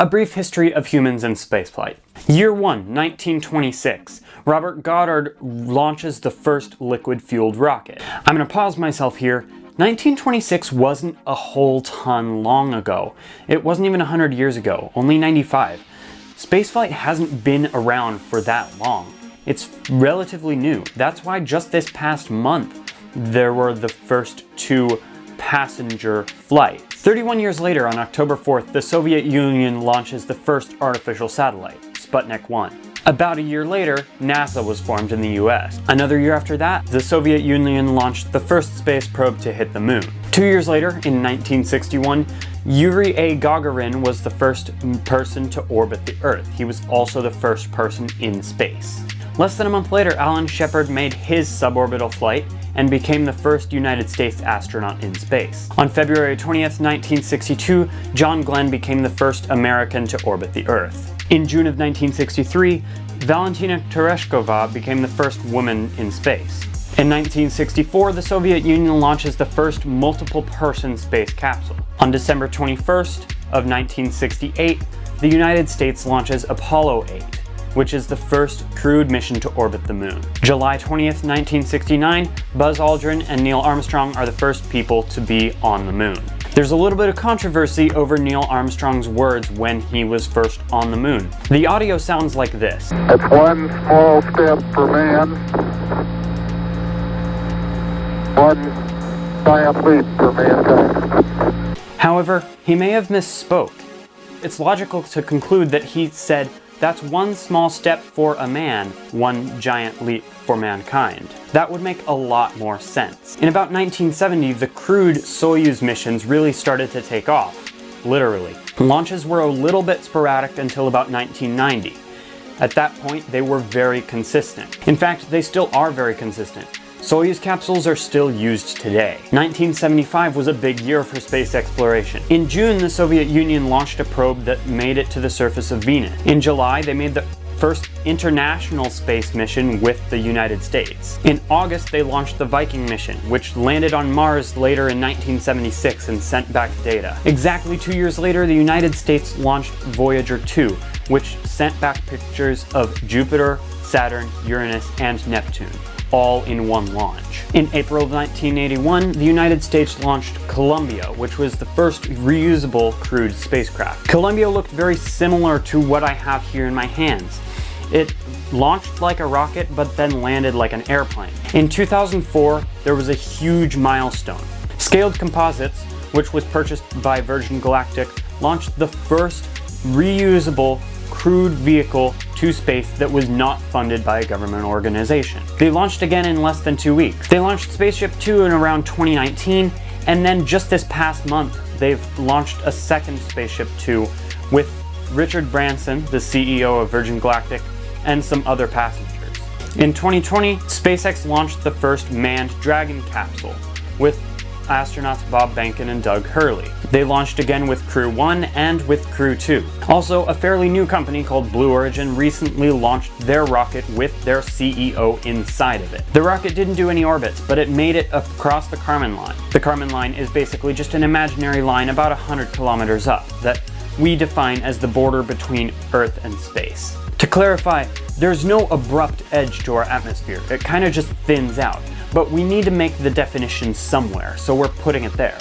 A brief history of humans in spaceflight. Year 1, 1926. Robert Goddard launches the first liquid-fueled rocket. I'm going to pause myself here. 1926 wasn't a whole ton long ago. It wasn't even 100 years ago, only 95. Spaceflight hasn't been around for that long. It's relatively new. That's why just this past month, there were the first 2 passenger flights. 31 years later, on October 4th, the Soviet Union launches the first artificial satellite, Sputnik 1. About a year later, NASA was formed in the US. Another year after that, the Soviet Union launched the first space probe to hit the moon. 2 years later, in 1961, Yuri A. Gagarin was the first person to orbit the Earth. He was also the first person in space. Less than a month later, Alan Shepard made his suborbital flight and became the first United States astronaut in space. On February 20th, 1962, John Glenn became the first American to orbit the Earth. In June of 1963, Valentina Tereshkova became the first woman in space. In 1964, the Soviet Union launches the first multiple-person space capsule. On December 21st of 1968, the United States launches Apollo 8. Which is the first crewed mission to orbit the moon. July 20th, 1969, Buzz Aldrin and Neil Armstrong are the first people to be on the moon. There's a little bit of controversy over Neil Armstrong's words when he was first on the moon. The audio sounds like this. It's one small step for man, one giant leap for mankind. However, he may have misspoke. It's logical to conclude that he said, "That's one small step for a man, one giant leap for mankind." That would make a lot more sense. In about 1970, the crewed Soyuz missions really started to take off, literally. Launches were a little bit sporadic until about 1990. At that point, they were very consistent. In fact, they still are very consistent. Soyuz capsules are still used today. 1975 was a big year for space exploration. In June, the Soviet Union launched a probe that made it to the surface of Venus. In July, they made the first international space mission with the United States. In August, they launched the Viking mission, which landed on Mars later in 1976 and sent back data. Exactly 2 years later, the United States launched Voyager 2, which sent back pictures of Jupiter, Saturn, Uranus, and Neptune, all in one launch. In April of 1981, the United States launched Columbia, which was the first reusable crewed spacecraft. Columbia looked very similar to what I have here in my hands. It launched like a rocket, but then landed like an airplane. In 2004, there was a huge milestone. Scaled Composites, which was purchased by Virgin Galactic, launched the first reusable crewed vehicle to space that was not funded by a government organization. They launched again in less than 2 weeks. They launched Spaceship 2 in around 2019, and then just this past month, they've launched a second Spaceship 2 with Richard Branson, the CEO of Virgin Galactic, and some other passengers. In 2020, SpaceX launched the first manned Dragon capsule with astronauts Bob Behnken and Doug Hurley. They launched again with Crew 1 and with Crew 2. Also, a fairly new company called Blue Origin recently launched their rocket with their CEO inside of it. The rocket didn't do any orbits, but it made it across the Kármán line. The Kármán line is basically just an imaginary line about 100 kilometers up that we define as the border between Earth and space. To clarify, there's no abrupt edge to our atmosphere. It kind of just thins out. But we need to make the definition somewhere, so we're putting it there.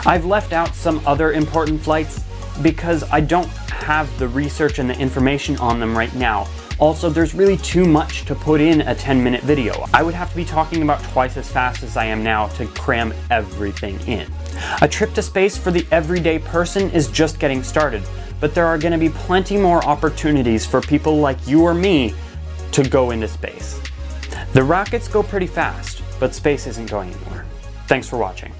I've left out some other important flights because I don't have the research and the information on them right now. Also, there's really too much to put in a 10-minute video. I would have to be talking about twice as fast as I am now to cram everything in. A trip to space for the everyday person is just getting started, but there are going to be plenty more opportunities for people like you or me to go into space. The rockets go pretty fast, but space isn't going anywhere. Thanks for watching.